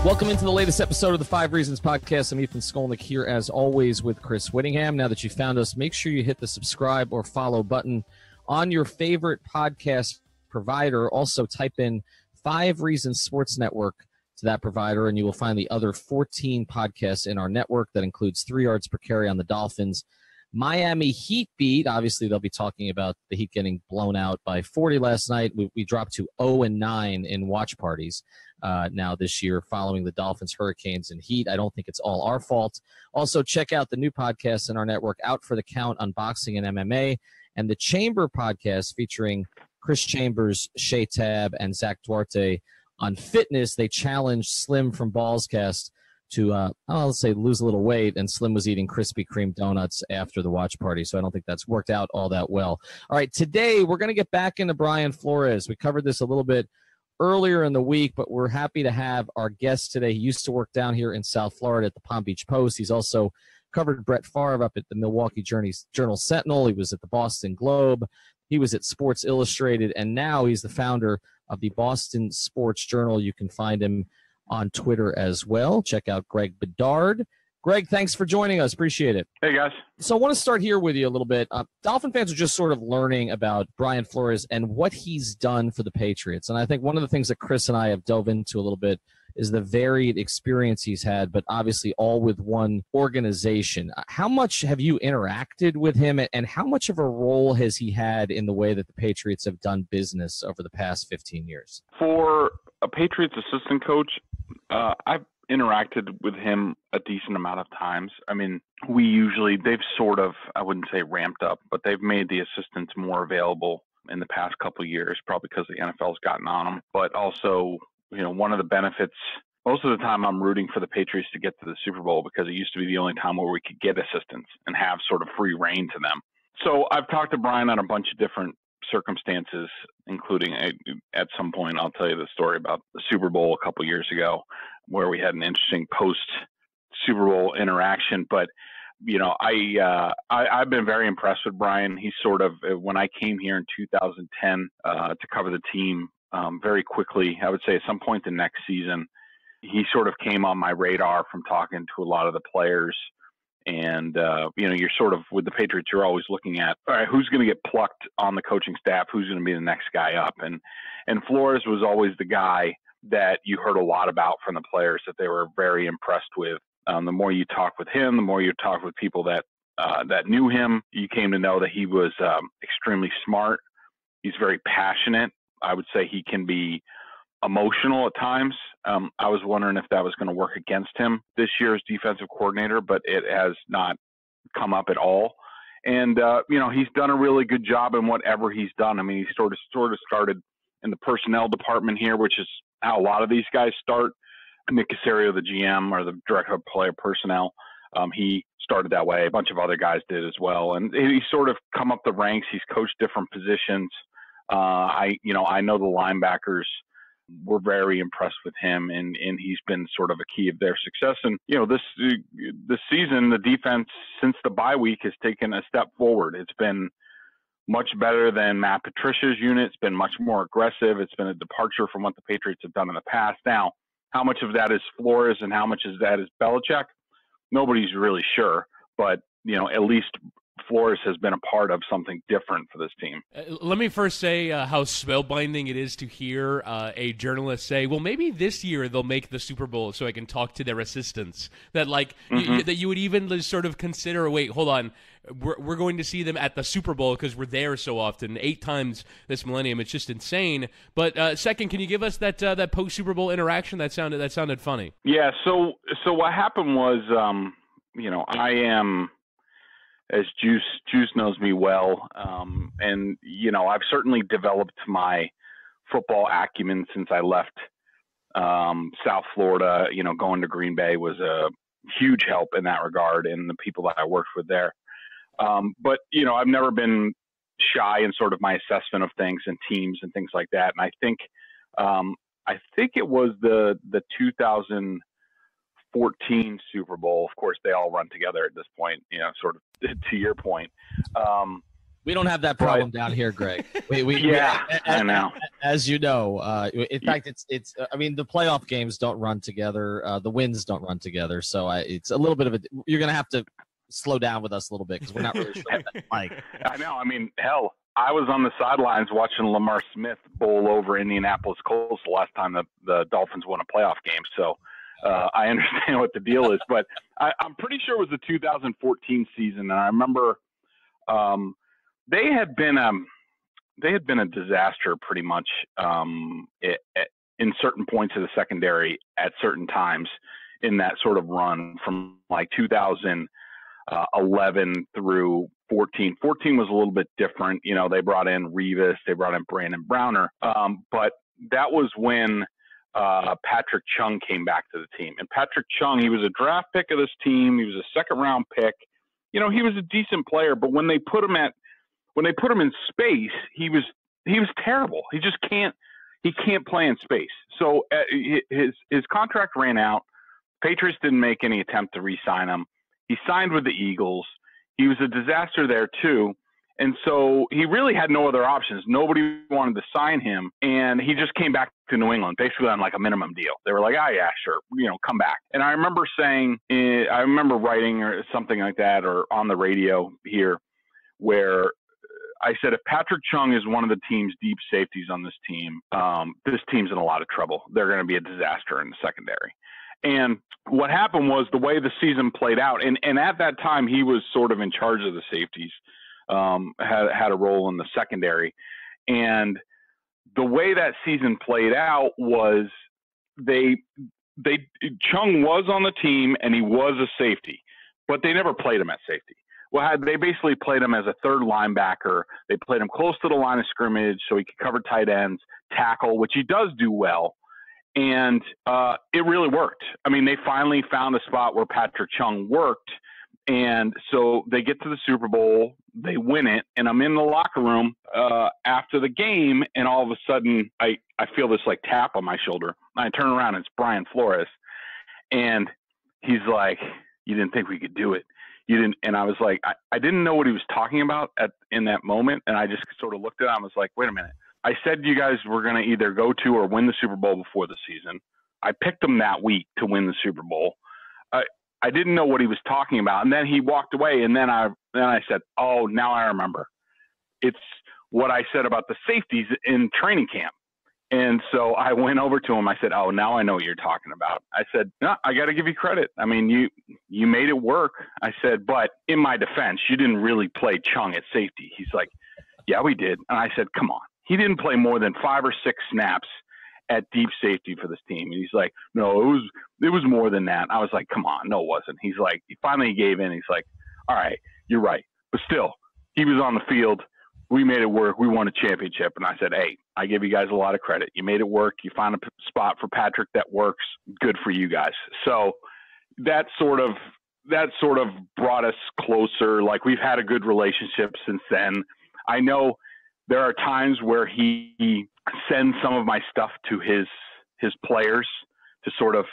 Welcome into the latest episode of the 5 Reasons Podcast. I'm Ethan Skolnick here, as always, with Chris Whittingham. Now that you found us, make sure you hit the subscribe or follow button on your favorite podcast provider. Also, type in 5 Reasons Sports Network to that provider, and you will find the other 14 podcasts in our network. That includes 3 yards per carry on the Dolphins, Miami Heat beat. Obviously, they'll be talking about the Heat getting blown out by 40 last night. We dropped to 0-9 in watch parties now this year following the Dolphins, Hurricanes, and Heat. I don't think it's all our fault. Also, check out the new podcast in our network, Out for the Count on Boxing and MMA, and the Chamber podcast featuring Chris Chambers, Shay Tab, and Zach Duarte on fitness. They challenged Slim from Ballscast to, let's say, lose a little weight, and Slim was eating Krispy Kreme donuts after the watch party, so I don't think that's worked out all that well. All right, today we're going to get back into Brian Flores. We covered this a little bit earlier in the week, but we're happy to have our guest today. He used to work down here in South Florida at the Palm Beach Post. He's also covered Brett Favre up at the Milwaukee Journal Sentinel. He was at the Boston Globe. He was at Sports Illustrated, and now he's the founder of the Boston Sports Journal. You can find him on Twitter as well. Check out Greg Bedard. Greg, thanks for joining us. Appreciate it. Hey, guys. So I want to start here with you a little bit. Dolphin fans are just sort of learning about Brian Flores and what he's done for the Patriots. And I think one of the things that Chris and I have dove into a little bit is the varied experience he's had, but obviously all with one organization. How much have you interacted with him, and how much of a role has he had in the way that the Patriots have done business over the past 15 years? For a Patriots assistant coach, I've interacted with him a decent amount of times. I mean, they've sort of, I wouldn't say ramped up, but they've made the assistants more available in the past couple of years, probably because the NFL's gotten on them. But also, one of the benefits, most of the time I'm rooting for the Patriots to get to the Super Bowl, because it used to be the only time where we could get assistants and have sort of free reign to them. So I've talked to Brian on a bunch of different circumstances, including at some point, I'll tell you the story about the Super Bowl a couple years ago, where we had an interesting post Super Bowl interaction. But I've been very impressed with Brian. He's sort of, when I came here in 2010 to cover the team, very quickly, I would say at some point the next season, he sort of came on my radar from talking to a lot of the players. And, you're sort of, with the Patriots, you're always looking at, all right, who's going to get plucked on the coaching staff? Who's going to be the next guy up? And Flores was always the guy that you heard a lot about from the players that they were very impressed with. The more you talk with him, the more you talk with people that knew him, you came to know that he was extremely smart. He's very passionate. I would say he can be emotional at times. I was wondering if that was going to work against him this year as defensive coordinator, but it has not come up at all. And, he's done a really good job in whatever he's done. I mean, he sort of started in the personnel department here, which is how a lot of these guys start. Nick Caserio, the GM, or the director of player personnel, he started that way. A bunch of other guys did as well. And he's sort of come up the ranks. He's coached different positions. I know the linebackers were very impressed with him, and he's been sort of a key of their success. And, this season, the defense, since the bye week, has taken a step forward. It's been much better than Matt Patricia's unit. It's been much more aggressive. It's been a departure from what the Patriots have done in the past. Now, how much of that is Flores and how much of that is Belichick? Nobody's really sure, but, at least Flores has been a part of something different for this team. Let me first say how spellbinding it is to hear a journalist say, well, maybe this year they'll make the Super Bowl so I can talk to their assistants. That that you would even sort of consider, wait, hold on, we're going to see them at the Super Bowl because we're there so often, 8 times this millennium. It's just insane. But second, can you give us that post-Super Bowl interaction? That sounded funny. Yeah, so what happened was, I am, as Juice knows me well, and I've certainly developed my football acumen since I left South Florida. Going to Green Bay was a huge help in that regard, and the people that I worked with there. But I've never been shy in sort of my assessment of things and teams and things like that. And I think it was the 2014 Super Bowl. Of course, they all run together at this point, sort of to your point. We don't have that problem down here, Greg. I know. as you know, in fact, it's. I mean, the playoff games don't run together. The wins don't run together. So it's a little bit of a. You're going to have to slow down with us a little bit because we're not really sure what that's like. I know. I mean, hell, I was on the sidelines watching Lamar Smith bowl over Indianapolis Colts the last time the Dolphins won a playoff game. So I understand what the deal is. But I'm pretty sure it was the 2014 season, and I remember they had been a disaster pretty much in certain points of the secondary at certain times in that sort of run from like 2011 through 14. 14 was a little bit different. You know, they brought in Revis, they brought in Brandon Browner. But that was when Patrick Chung came back to the team. And Patrick Chung, he was a draft pick of this team. He was a second-round pick. You know, he was a decent player, but when they put him in space, he was terrible. He can't play in space. So his contract ran out. Patriots didn't make any attempt to re-sign him. He signed with the Eagles. He was a disaster there too. And so he really had no other options. Nobody wanted to sign him. And he just came back to New England, basically on like a minimum deal. They were like, oh yeah, sure. You know, come back. And I remember writing or something like that, or on the radio here, where I said, if Patrick Chung is one of the team's deep safeties on this team, this team's in a lot of trouble. They're going to be a disaster in the secondary. And what happened was the way the season played out, and at that time he was sort of in charge of the safeties, had a role in the secondary. And the way that season played out was Chung was on the team and he was a safety, but they never played him at safety. Well, they basically played him as a third linebacker. They played him close to the line of scrimmage so he could cover tight ends, tackle, which he does do well. And it really worked. I mean, they finally found a spot where Patrick Chung worked. And so they get to the Super Bowl, they win it, and I'm in the locker room after the game, and all of a sudden I feel this like tap on my shoulder. I turn around, and it's Brian Flores. And he's like, you didn't think we could do it. You didn't. And I was like, I didn't know what he was talking about in that moment. And I just sort of looked at him. I was like, wait a minute. I said you guys were going to either go to or win the Super Bowl before the season. I picked them that week to win the Super Bowl. I didn't know what he was talking about. And then he walked away. And then I said, oh, now I remember. It's what I said about the safeties in training camp. And so I went over to him. I said, oh, now I know what you're talking about. I said, no, I got to give you credit. I mean, you made it work. I said, but in my defense, you didn't really play Chung at safety. He's like, yeah, we did. And I said, come on. He didn't play more than 5 or 6 snaps at deep safety for this team. And he's like, no, it was more than that. I was like, come on. No, it wasn't. He's like, he finally gave in. He's like, all right, you're right. But still, he was on the field. We made it work. We won a championship. And I said, hey, I give you guys a lot of credit. You made it work. You found a spot for Patrick that works. Good for you guys. So that sort of brought us closer. Like, we've had a good relationship since then. I know there are times where he sends some of my stuff to his players to sort of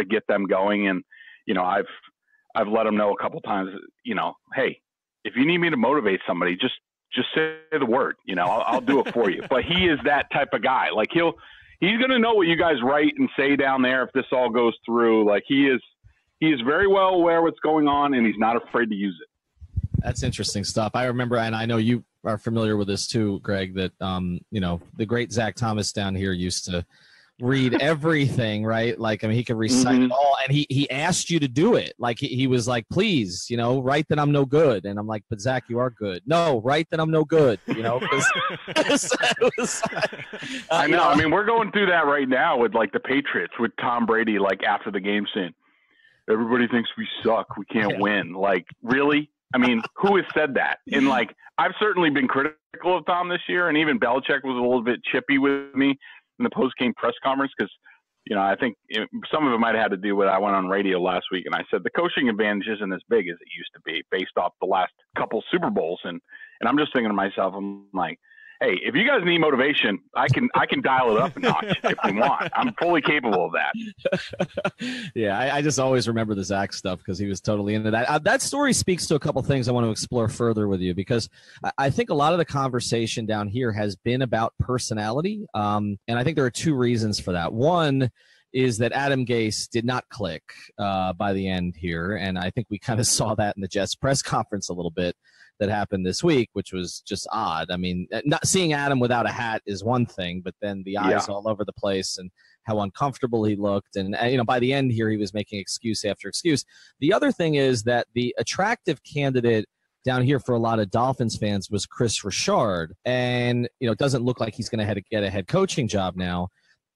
get them going. And, you know, I've let them know a couple times, you know, hey, if you need me to motivate somebody, just say the word, you know, I'll do it for you. But he is that type of guy. Like, he's going to know what you guys write and say down there if this all goes through. Like, he is very well aware what's going on, and he's not afraid to use it. That's interesting stuff. I remember, and I know you are familiar with this too, Greg, that, you know, the great Zach Thomas down here used to read everything, right? Like, I mean, he could recite it all, and he asked you to do it. Like, he was like, please, you know, write that I'm no good. And I'm like, but Zach, you are good. No, write that I'm no good, you know? I know. I mean, we're going through that right now with, like, the Patriots, with Tom Brady, like, after the game saying, everybody thinks we suck. We can't win. Like, really? I mean, who has said that? And, like, I've certainly been critical of Tom this year, and even Belichick was a little bit chippy with me in the post-game press conference because, you know, I think some of it might have had to do with I went on radio last week and I said the coaching advantage isn't as big as it used to be based off the last couple Super Bowls. And I'm just thinking to myself, I'm like, hey, if you guys need motivation, I can dial it up a notch if we want. I'm fully capable of that. Yeah, I just always remember the Zach stuff because he was totally into that. That story speaks to a couple things I want to explore further with you, because I think a lot of the conversation down here has been about personality, and I think there are two reasons for that. One is that Adam Gase did not click by the end here, and I think we kind of saw that in the Jets press conference a little bit that happened this week, which was just odd. I mean, not seeing Adam without a hat is one thing, but then the eyes all over the place and how uncomfortable he looked. And, by the end here, he was making excuse after excuse. The other thing is that the attractive candidate down here for a lot of Dolphins fans was Chris Richard. And, it doesn't look like he's going to get a head coaching job now.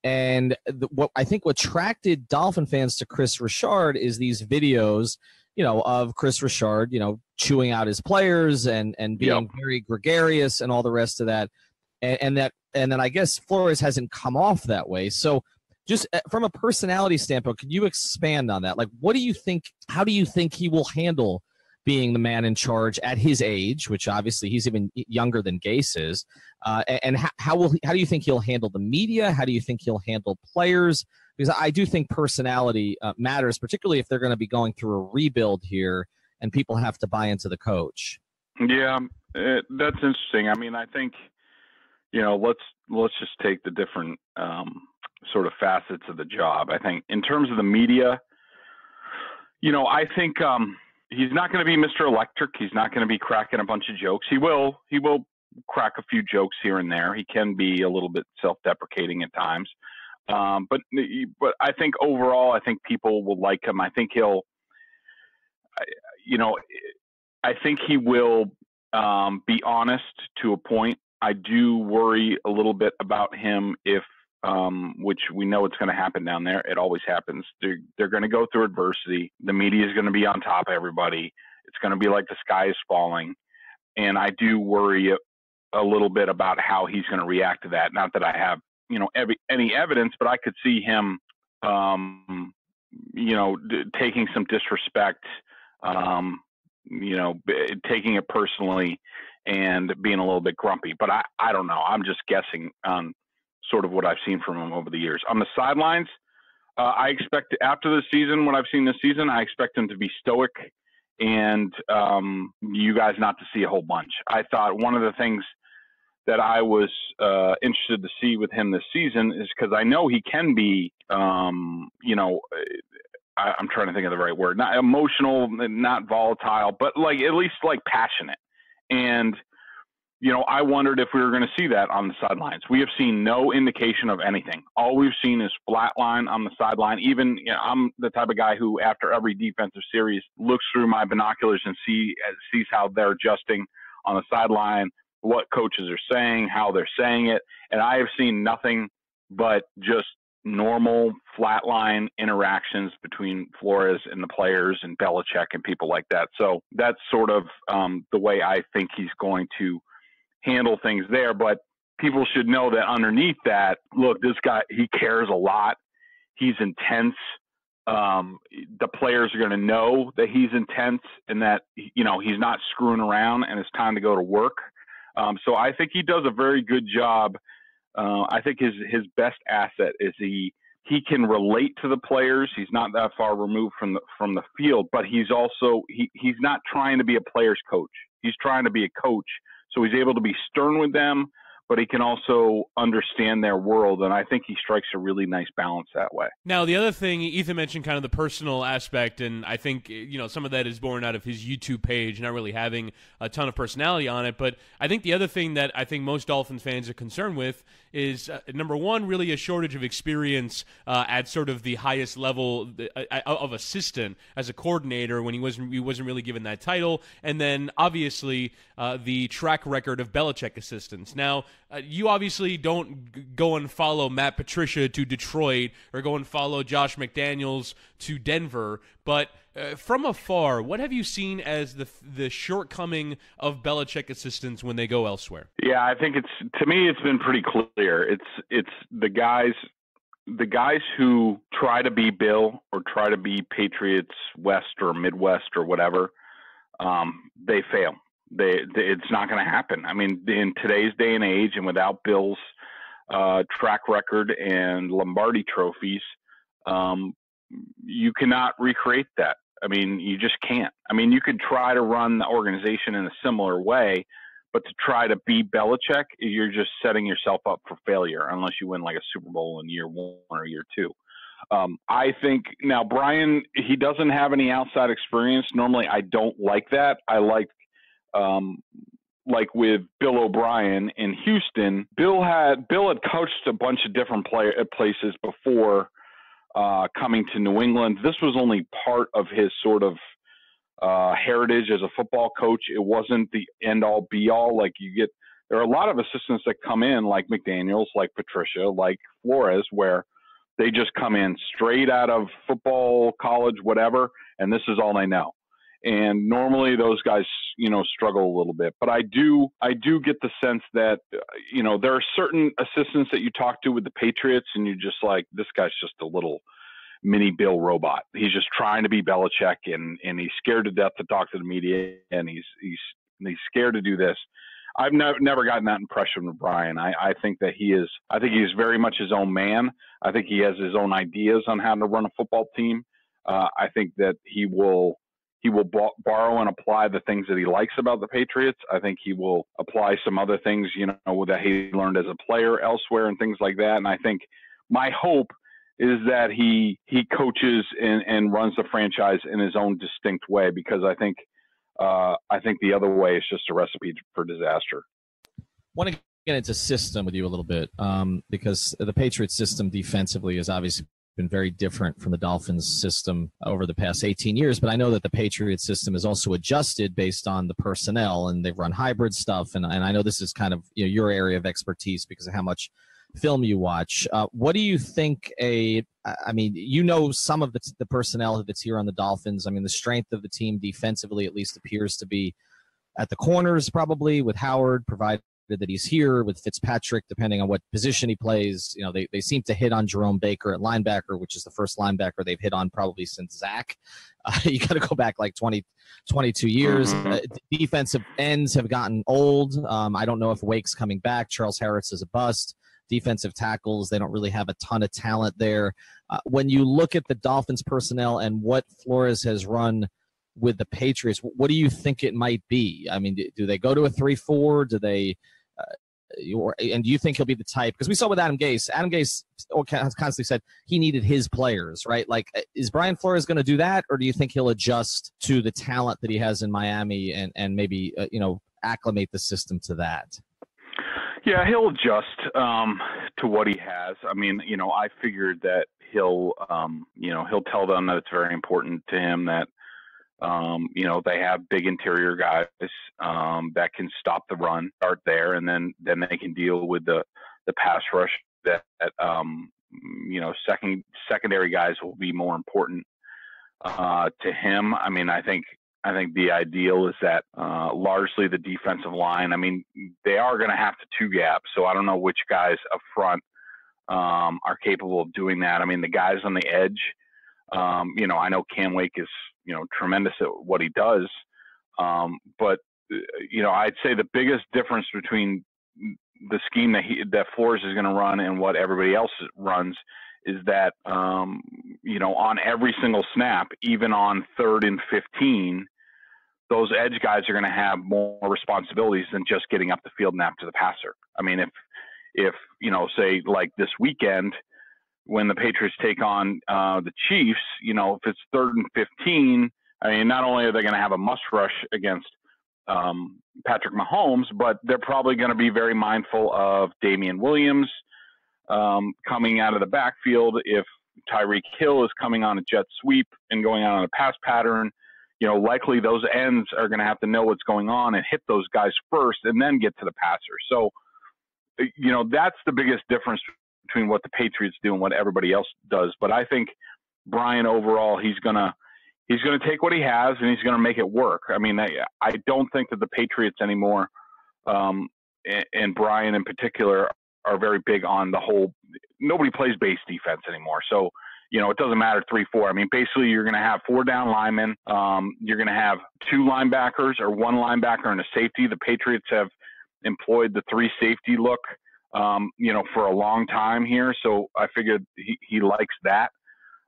And what attracted Dolphin fans to Chris Richard is these videos, of Chris Richard, chewing out his players and being very gregarious and all the rest of that. And then I guess Flores hasn't come off that way. So just from a personality standpoint, can you expand on that? Like, what do you think, how do you think he will handle being the man in charge at his age, which obviously he's even younger than Gase is? And how do you think he'll handle the media? How do you think he'll handle players? Because I do think personality matters, particularly if they're going to be going through a rebuild here and people have to buy into the coach. Yeah, that's interesting. I mean, I think, let's just take the different sort of facets of the job. I think in terms of the media, I think he's not going to be Mr. Electric. He's not going to be cracking a bunch of jokes. He will crack a few jokes here and there. He can be a little bit self-deprecating at times. But I think overall, I think people will like him. I think he will be honest to a point. I do worry a little bit about him if, which we know it's going to happen down there. It always happens. They're going to go through adversity. The media is going to be on top of everybody. It's going to be like the sky is falling. And I do worry a little bit about how he's going to react to that. Not that I have, any evidence, but I could see him, taking some disrespect, taking it personally and being a little bit grumpy. But I don't know. I'm just guessing on sort of what I've seen from him over the years. On the sidelines, I expect after the season, what I've seen this season, I expect him to be stoic and you guys not to see a whole bunch. I thought one of the things that I was interested to see with him this season is because I know he can be, I'm trying to think of the right word, not emotional, not volatile, but at least passionate. And, I wondered if we were going to see that on the sidelines. We have seen no indication of anything. All we've seen is flat line on the sideline. Even I'm the type of guy who, after every defensive series, looks through my binoculars and sees how they're adjusting on the sideline, what coaches are saying, how they're saying it. And I have seen nothing but just normal flatline interactions between Flores and the players and Belichick and people like that. So that's sort of the way I think he's going to handle things there. But people should know that underneath that, look, this guy, he cares a lot. He's intense. The players are going to know that he's intense and that, he's not screwing around and it's time to go to work. So I think he does a very good job. I think his best asset is he can relate to the players. He's not that far removed from the field, but he's also he's not trying to be a player's coach. He's trying to be a coach. So he's able to be stern with them, but he can also understand their world, and I think he strikes a really nice balance that way. Now, the other thing, Ethan mentioned kind of the personal aspect, and I think, some of that is born out of his YouTube page, not really having a ton of personality on it, but I think the other thing that I think most Dolphins fans are concerned with is, number one, really a shortage of experience at sort of the highest level of assistant as a coordinator when he wasn't really given that title, and then, obviously, the track record of Belichick assistants. Now, you obviously don't go and follow Matt Patricia to Detroit or go and follow Josh McDaniels to Denver, but from afar, what have you seen as the shortcoming of Belichick assistants when they go elsewhere? Yeah, I think to me it's been pretty clear. It's the guys who try to be Bill or try to be Patriots West or Midwest or whatever, they fail. It's not going to happen. I mean, in today's day and age, and without Bill's track record and Lombardi trophies, you cannot recreate that. I mean, you just can't. I mean, you could try to run the organization in a similar way, but to try to beat Belichick, you're just setting yourself up for failure unless you win like a Super Bowl in year 1 or year 2. I think now Brian, he doesn't have any outside experience. Normally, I don't like that. I like with Bill O'Brien in Houston. Bill had coached a bunch of different places before coming to New England. This was only part of his sort of heritage as a football coach. It wasn't the end all be all. Like there are a lot of assistants that come in like McDaniels, like Patricia, like Flores, where they just come in straight out of football, college, whatever, and this is all they know. And normally those guys, struggle a little bit. But I do get the sense that, there are certain assistants that you talk to with the Patriots, and you're just like, this guy's just a little mini Bill robot. He's just trying to be Belichick, and he's scared to death to talk to the media, and he's scared to do this. I've never gotten that impression with Brian. I think that he is very much his own man. I think he has his own ideas on how to run a football team. I think that he will borrow and apply the things that he likes about the Patriots. I think he will apply some other things, that he learned as a player elsewhere and things like that. And I think my hope is that he coaches and runs the franchise in his own distinct way, because I think the other way is just a recipe for disaster. I want to get into system with you a little bit, because the Patriots system defensively has obviously been very different from the Dolphins system over the past 18 years. But I know that the Patriots system is also adjusted based on the personnel, and they've run hybrid stuff. And I know this is kind of your area of expertise because of how much film you watch. What do you think some of the personnel that's here on the Dolphins. I mean, the strength of the team defensively at least appears to be at the corners, probably with Howard, provided that he's here, with Fitzpatrick, depending on what position he plays. They seem to hit on Jerome Baker at linebacker, which is the first linebacker they've hit on probably since Zach. You got to go back like 22 years. Defensive ends have gotten old. I don't know if Wake's coming back. Charles Harris is a bust. Defensive tackles, they don't really have a ton of talent there. When you look at the Dolphins personnel and what Flores has run with the Patriots, what do you think it might be? I mean, do they go to a 3-4? Do they and do you think he'll be the type? Because we saw with Adam Gase. Adam Gase has constantly said he needed his players, right? Like, is Brian Flores going to do that, or do you think he'll adjust to the talent that he has in Miami and maybe acclimate the system to that? Yeah, he'll adjust to what he has. I mean, I figured that he'll tell them that it's very important to him that, they have big interior guys that can stop the run, start there, and then they can deal with the pass rush that secondary guys will be more important to him. I mean, I think the ideal is that largely the defensive line. I mean, they are going to have to two gap, so I don't know which guys up front are capable of doing that. I mean, the guys on the edge, I know Cam Wake is tremendous at what he does, but I'd say the biggest difference between the scheme that Flores is going to run and what everybody else runs is that on every single snap, even on 3rd and 15, those edge guys are going to have more responsibilities than just getting up the field and after the passer. I mean, if say like this weekend when the Patriots take on the Chiefs, if it's 3rd and 15, I mean, not only are they going to have a must rush against Patrick Mahomes, but they're probably going to be very mindful of Damian Williams coming out of the backfield. If Tyreek Hill is coming on a jet sweep and going out on a pass pattern, likely those ends are going to have to know what's going on and hit those guys first and then get to the passer. So, that's the biggest difference between what the Patriots do and what everybody else does. But I think Brian overall, he's going to take what he has and he's going to make it work. I mean, I don't think that the Patriots anymore, and Brian in particular, are very big on the whole. Nobody plays base defense anymore. So, it doesn't matter 3-4. I mean, basically you're going to have 4 down linemen. You're going to have 2 linebackers or 1 linebacker and a safety. The Patriots have employed the 3 safety look, for a long time here. So I figured he likes that.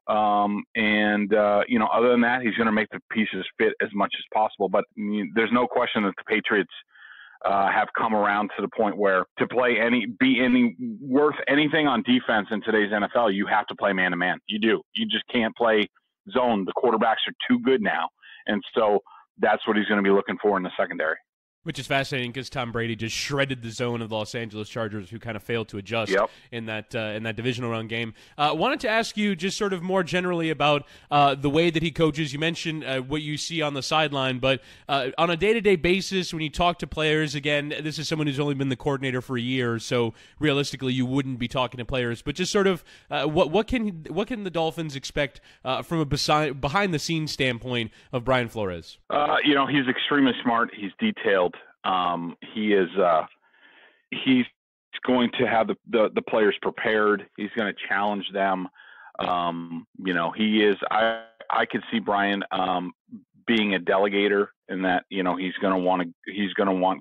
Other than that, he's going to make the pieces fit as much as possible. But there's no question that the Patriots have come around to the point where to be worth anything on defense in today's NFL, you have to play man-to-man. You do. You just can't play zone. The quarterbacks are too good now. And so that's what he's going to be looking for in the secondary. Which is fascinating because Tom Brady just shredded the zone of the Los Angeles Chargers, who kind of failed to adjust in that divisional round game. Wanted to ask you just sort of more generally about the way that he coaches. You mentioned what you see on the sideline, but on a day-to-day basis, when you talk to players, again, this is someone who's only been the coordinator for a year, so realistically, you wouldn't be talking to players. But just sort of what can the Dolphins expect from a behind-the-scenes standpoint of Brian Flores? He's extremely smart. He's detailed. He's going to have the players prepared. He's going to challenge them. He is. I could see Brian being a delegator in that he's going to want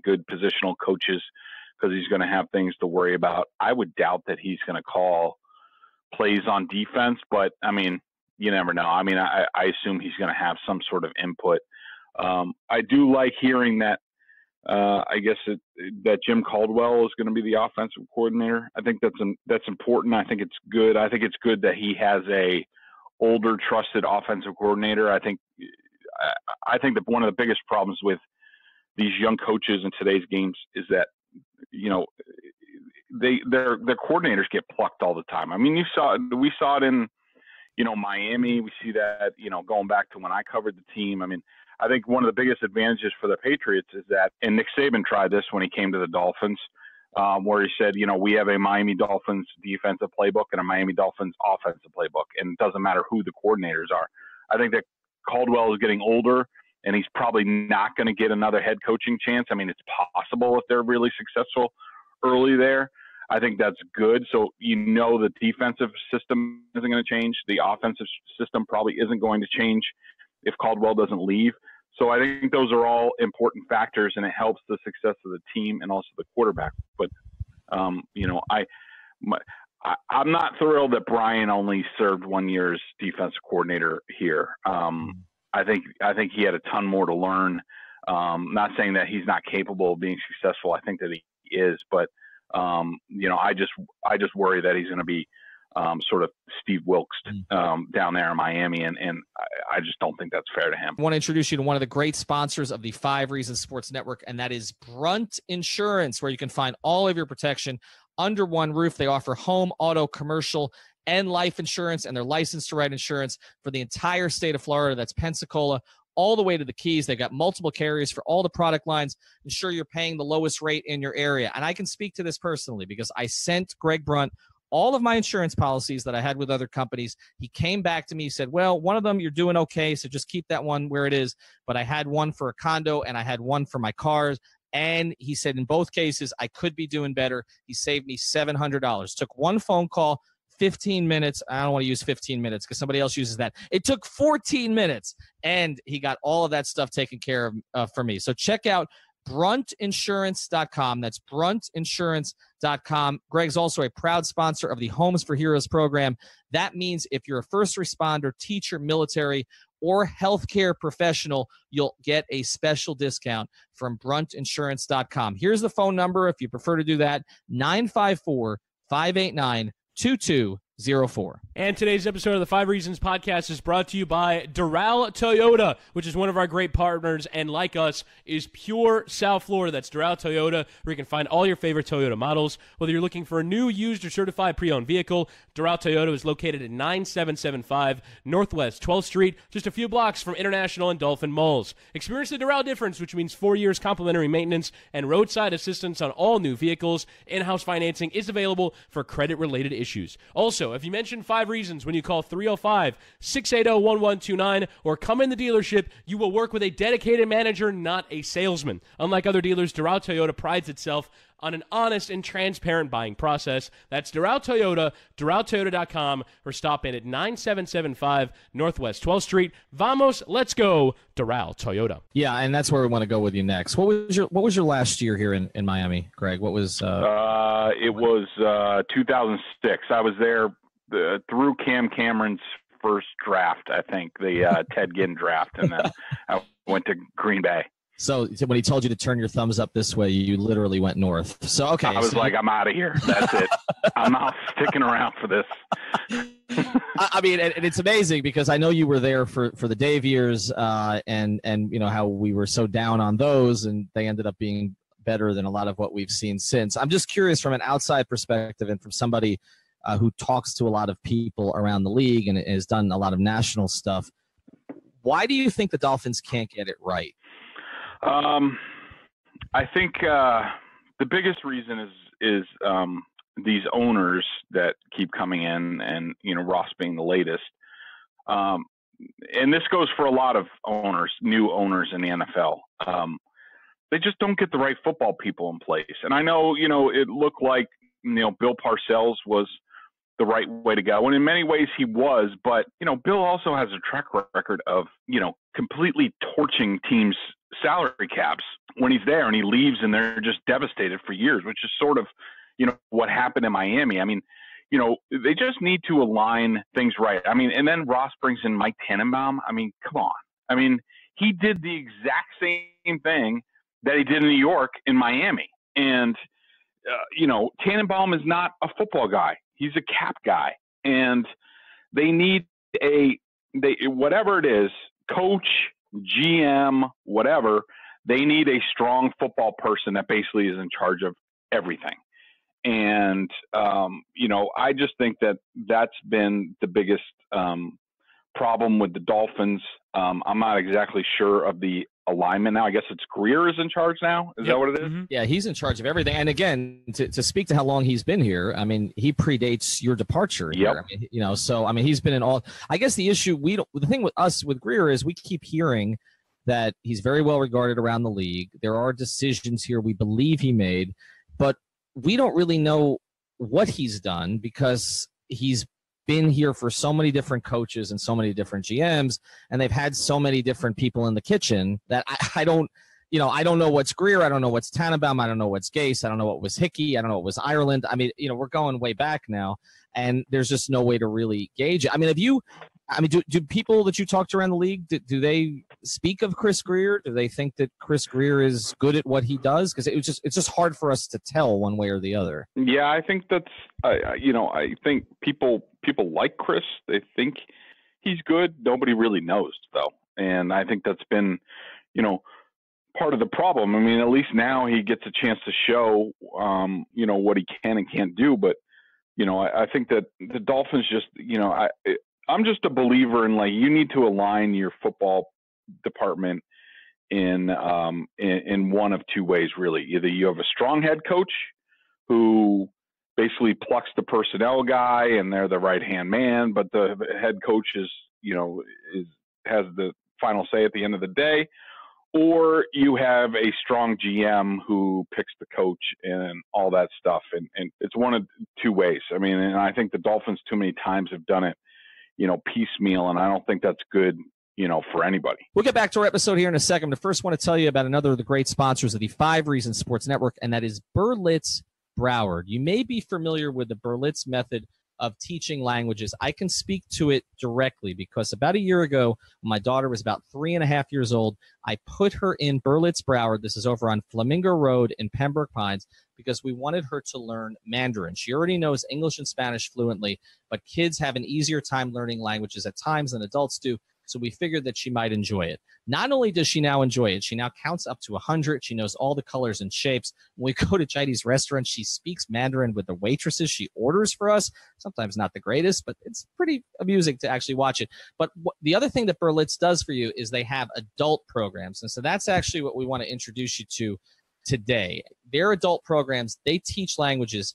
good positional coaches because he's going to have things to worry about. I would doubt that he's going to call plays on defense, but I mean, you never know. I mean, I assume he's going to have some sort of input. I do like hearing that. I guess that Jim Caldwell is going to be the offensive coordinator. I think that's important. I think it's good. I think it's good that he has a older, trusted offensive coordinator. I think that one of the biggest problems with these young coaches in today's games is that their coordinators get plucked all the time. I mean, we saw it in Miami. We see that going back to when I covered the team. I mean, I think one of the biggest advantages for the Patriots is that, and Nick Saban tried this when he came to the Dolphins, where he said, we have a Miami Dolphins defensive playbook and a Miami Dolphins offensive playbook, and it doesn't matter who the coordinators are. I think that Caldwell is getting older, and he's probably not going to get another head coaching chance. I mean, it's possible if they're really successful early there. I think that's good. So the defensive system isn't going to change. The offensive system probably isn't going to change if Caldwell doesn't leave. So I think those are all important factors, and it helps the success of the team and also the quarterback. But, I'm not thrilled that Brian only served 1 year as defensive coordinator here. I think he had a ton more to learn. Not saying that he's not capable of being successful. I think that he is, but I just worry that he's going to be sort of Steve Wilkes down there in Miami, and I just don't think that's fair to him. I want to introduce you to one of the great sponsors of the 5 Reasons Sports Network, and that is Brunt Insurance, where you can find all of your protection under one roof. They offer home, auto, commercial, and life insurance, and they're licensed to write insurance for the entire state of Florida. That's Pensacola all the way to the Keys. They've got multiple carriers for all the product lines. Ensure you're paying the lowest rate in your area. And I can speak to this personally because I sent Greg Brunt all of my insurance policies that I had with other companies. He came back to me, he said, well, one of them you're doing okay, so just keep that one where it is. But I had one for a condo and I had one for my cars. And he said in both cases, I could be doing better. He saved me $700. Took one phone call, 15 minutes. I don't want to use 15 minutes because somebody else uses that. It took 14 minutes, and he got all of that stuff taken care of for me. So check out bruntinsurance.com. That's bruntinsurance.com. Greg's also a proud sponsor of the Homes for Heroes program. That means if you're a first responder, teacher, military, or healthcare professional, you'll get a special discount from bruntinsurance.com. Here's the phone number if you prefer to do that, 954-589-2204. And today's episode of the 5 Reasons podcast is brought to you by Doral Toyota, which is one of our great partners, and like us, is pure South Florida. That's Doral Toyota, where you can find all your favorite Toyota models. Whether you're looking for a new, used, or certified pre-owned vehicle, Doral Toyota is located at 9775 Northwest 12th Street, just a few blocks from International and Dolphin Malls. Experience the Doral difference, which means 4 years complimentary maintenance and roadside assistance on all new vehicles. In-house financing is available for credit-related issues. Also, if you mention 5 Reasons when you call 305-680-1129 or come in the dealership, you will work with a dedicated manager, not a salesman. Unlike other dealers, Doral Toyota prides itself on an honest and transparent buying process. That's Doral Toyota, DoralToyota.com, or stop in at 9775 Northwest 12th Street. Vamos, let's go, Doral Toyota. Yeah, and that's where we want to go with you next. What was your last year here in Miami, Greg? What was it was 2006. I was there through Cam Cameron's first draft, I think, the Ted Ginn draft, and then I went to Green Bay. So when he told you to turn your thumbs up this way, you literally went north. So, okay. I was like, I'm out of here. That's it. I'm not sticking around for this. I mean, and it's amazing because I know you were there for the Dave years and you know how we were so down on those, and they ended up being better than a lot of what we've seen since. I'm just curious from an outside perspective and from somebody who talks to a lot of people around the league and has done a lot of national stuff. Why do you think the Dolphins can't get it right? I think the biggest reason is these owners that keep coming in, and Ross being the latest. And this goes for a lot of owners, new owners in the NFL. They just don't get the right football people in place. And I know, it looked like Bill Parcells was the right way to go, and in many ways he was. But Bill also has a track record of completely torching teams' salary caps when he's there, and he leaves and they're just devastated for years, which is sort of what happened in Miami. I mean, they just need to align things right. I mean, and then Ross brings in Mike Tannenbaum. I mean, come on. I mean, he did the exact same thing that he did in New York in Miami. And, Tannenbaum is not a football guy. He's a cap guy. And they need whatever it is, coach, GM, whatever, they need a strong football person that basically is in charge of everything. And, I just think that that's been the biggest problem with the Dolphins. I'm not exactly sure of the alignment now. I guess it's Greer is in charge now. Is that what it is? Mm-hmm. Yeah, he's in charge of everything. And again, to speak to how long he's been here, I mean, he predates your departure here. Yep. I mean, so I mean, he's been in all. I guess the issue the thing with us with Greer is we keep hearing that he's very well regarded around the league. There are decisions here we believe he made, but we don't really know what he's done because he's been here for so many different coaches and so many different GMs, and they've had so many different people in the kitchen that I don't know what's Greer. I don't know what's Tannenbaum. I don't know what's Gase. I don't know what was Hickey. I don't know what was Ireland. I mean, we're going way back now, and there's just no way to really gauge it. I mean, do people that you talk to around the league, do they speak of Chris Greer? Do they think that Chris Greer is good at what he does? Because it's just hard for us to tell one way or the other. Yeah, I think that's I think people like Chris. They think he's good. Nobody really knows though, and I think that's been part of the problem. I mean, at least now he gets a chance to show what he can and can't do. But I think that the Dolphins just I'm just a believer in you need to align your football department in one of two ways, really. Either you have a strong head coach who basically plucks the personnel guy and they're the right hand man, but the head coach has the final say at the end of the day, or you have a strong GM who picks the coach and all that stuff. And it's one of two ways. I mean, and I think the Dolphins too many times have done it piecemeal, and I don't think that's good, for anybody. We'll get back to our episode here in a second, but first want to tell you about another of the great sponsors of the 5 Reasons Sports Network, and that is Berlitz Broward. You may be familiar with the Berlitz method of teaching languages. I can speak to it directly because about a year ago, when my daughter was about 3.5 years old, I put her in Berlitz Broward. This is over on Flamingo Road in Pembroke Pines, because we wanted her to learn Mandarin. She already knows English and Spanish fluently, but kids have an easier time learning languages at times than adults do, so we figured that she might enjoy it. Not only does she now enjoy it, she now counts up to 100. She knows all the colors and shapes. When we go to Chinese restaurants, she speaks Mandarin with the waitresses. She orders for us. Sometimes not the greatest, but it's pretty amusing to actually watch it. But the other thing that Berlitz does for you is they have adult programs. And so that's actually what we want to introduce you to today. Their adult programs, they teach languages: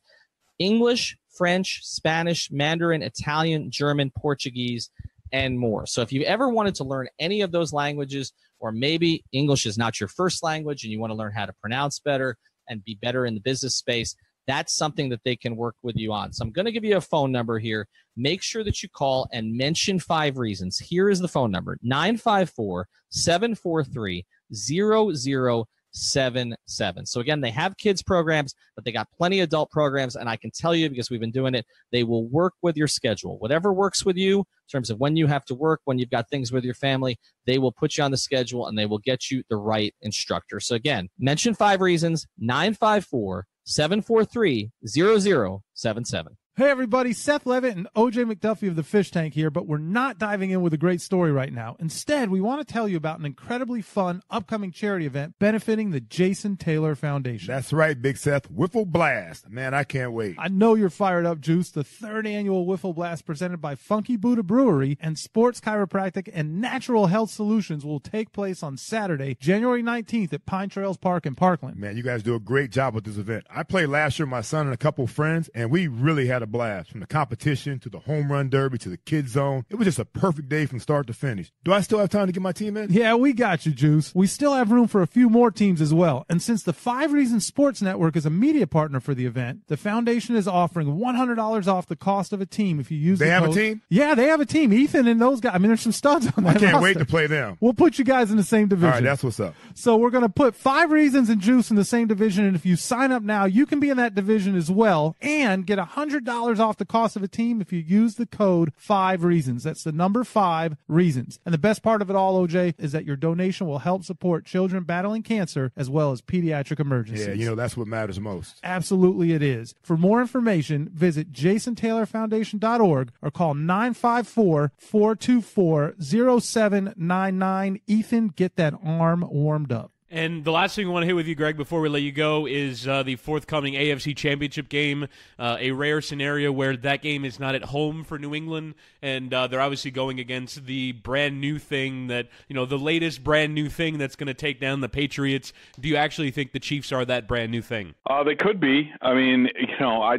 English, French, Spanish, Mandarin, Italian, German, Portuguese, and more. So if you ever wanted to learn any of those languages, or maybe English is not your first language and you want to learn how to pronounce better, and be better in the business space, that's something that they can work with you on. So I'm going to give you a phone number here. Make sure that you call and mention 5 reasons. Here is the phone number, 954-743-0077. So again, they have kids programs, but they got plenty of adult programs, and I can tell you, because we've been doing it, they will work with your schedule. Whatever works with you in terms of when you have to work, when you've got things with your family, they will put you on the schedule and they will get you the right instructor. So again, mention 5 reasons, 954-743-0077. Hey everybody, Seth Levitt and OJ McDuffie of the Fish Tank here, but we're not diving in with a great story right now. Instead, we want to tell you about an incredibly fun upcoming charity event benefiting the Jason Taylor Foundation. That's right, Big Seth. Wiffle Blast. Man, I can't wait. I know you're fired up, Juice. The 3rd annual Wiffle Blast presented by Funky Buddha Brewery and Sports Chiropractic and Natural Health Solutions will take place on Saturday, January 19th at Pine Trails Park in Parkland. Man, you guys do a great job with this event. I played last year with my son and a couple of friends, and we really had a blast. From the competition to the home run derby to the kid zone, it was just a perfect day from start to finish. Do I still have time to get my team in? Yeah, we got you, Juice. We still have room for a few more teams as well. And since the 5 Reasons Sports Network is a media partner for the event, the foundation is offering $100 off the cost of a team if you use the code. They have a team? Yeah, they have a team. Ethan and those guys. I mean, there's some studs on that I can't roster. wait to play them. We'll put you guys in the same division. All right, that's what's up. So we're going to put 5 Reasons and Juice in the same division, and if you sign up now, you can be in that division as well and get $100 off the cost of a team if you use the code 5 Reasons. That's the number 5 Reasons. And the best part of it all, OJ, is that your donation will help support children battling cancer as well as pediatric emergencies. Yeah, that's what matters most. Absolutely it is. For more information, visit jasontaylorfoundation.org or call 954-424-0799. Ethan, get that arm warmed up. And the last thing we want to hit with you, Greg, before we let you go, is the forthcoming AFC Championship game, a rare scenario where that game is not at home for New England, and they're obviously going against the brand new thing that, the latest brand new thing that's going to take down the Patriots. Do you actually think the Chiefs are that brand new thing? They could be. I mean, I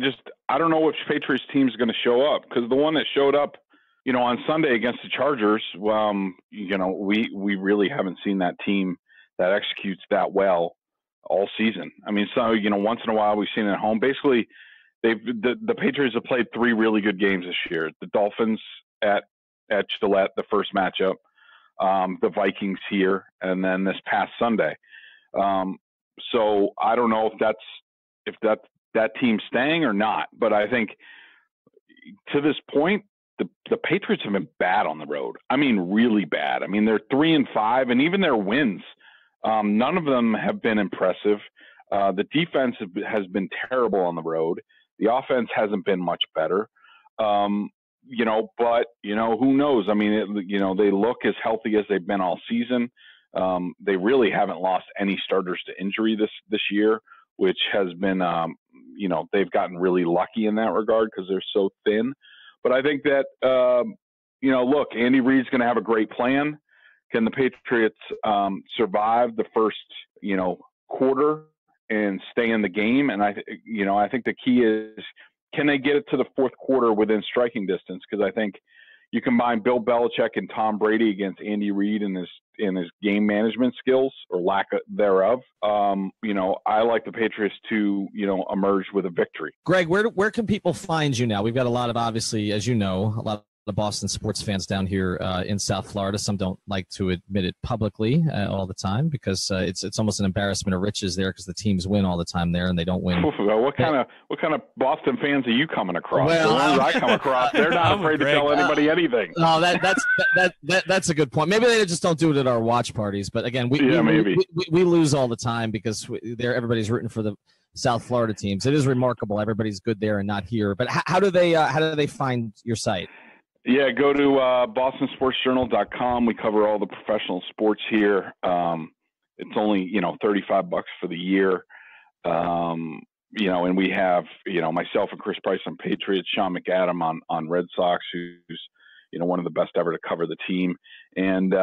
don't know which Patriots team is going to show up, because the one that showed up, on Sunday against the Chargers, we really haven't seen that team that executes that well all season. I mean, so, once in a while we've seen it at home. Basically, the Patriots have played 3 really good games this year. The Dolphins at Gillette, the first matchup, the Vikings here, and then this past Sunday. So I don't know if that team's staying or not, but I think to this point, the Patriots have been bad on the road. I mean, really bad. I mean, they're 3-5, and even their wins, none of them have been impressive. The defense has been terrible on the road. The offense hasn't been much better. But who knows? I mean, they look as healthy as they've been all season. They really haven't lost any starters to injury this year, which has been, they've gotten really lucky in that regard because they're so thin. But I think that, look, Andy Reid's going to have a great plan. Can the Patriots survive the first, quarter and stay in the game? And I think the key is, can they get it to the fourth quarter within striking distance? Because I think you combine Bill Belichick and Tom Brady against Andy Reid and his game management skills or lack thereof. I like the Patriots to emerge with a victory. Greg, where can people find you now? We've got a lot of, obviously, as you know, a lot of Boston sports fans down here in South Florida. Some don't like to admit it publicly all the time because it's almost an embarrassment of riches there because the teams win all the time there and they don't win. Well, what kind of Boston fans are you coming across? Well, the ones I come across, they're not afraid to tell anybody anything. No, that's a good point. Maybe they just don't do it at our watch parties. But again, we lose all the time because everybody's rooting for the South Florida teams. It is remarkable. Everybody's good there and not here. But how do they find your site? Yeah, go to bostonsportsjournal.com. We cover all the professional sports here. It's only, $35 for the year. And we have, myself and Chris Price on Patriots, Sean McAdam on Red Sox, who's, one of the best ever to cover the team. And,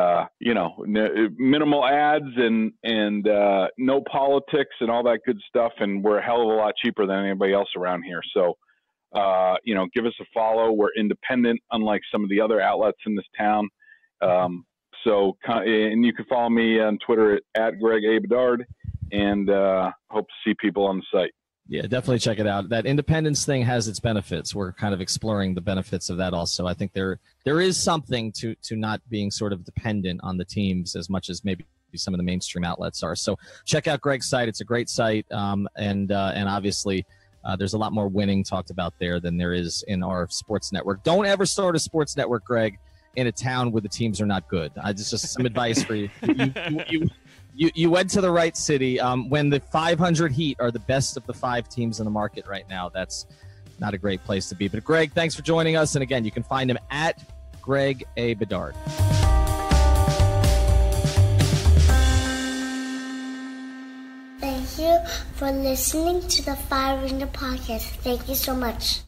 minimal ads and no politics and all that good stuff. And we're a hell of a lot cheaper than anybody else around here. So, give us a follow. We're independent, unlike some of the other outlets in this town. And you can follow me on Twitter at Greg A. Bedard. and hope to see people on the site. Yeah, definitely check it out. That independence thing has its benefits. We're kind of exploring the benefits of that also. I think there is something to not being sort of dependent on the teams as much as maybe some of the mainstream outlets are. So check out Greg's site. It's a great site, and obviously there's a lot more winning talked about there than there is in our sports network. Don't ever start a sports network, Greg, in a town where the teams are not good. Just some advice for you. You went to the right city. When the 500 Heat are the best of the 5 teams in the market right now, that's not a great place to be. But Greg, thanks for joining us. And again, you can find him at Greg A. Bedard. Thank you for listening to the 5 Ringer Podcast. Thank you so much.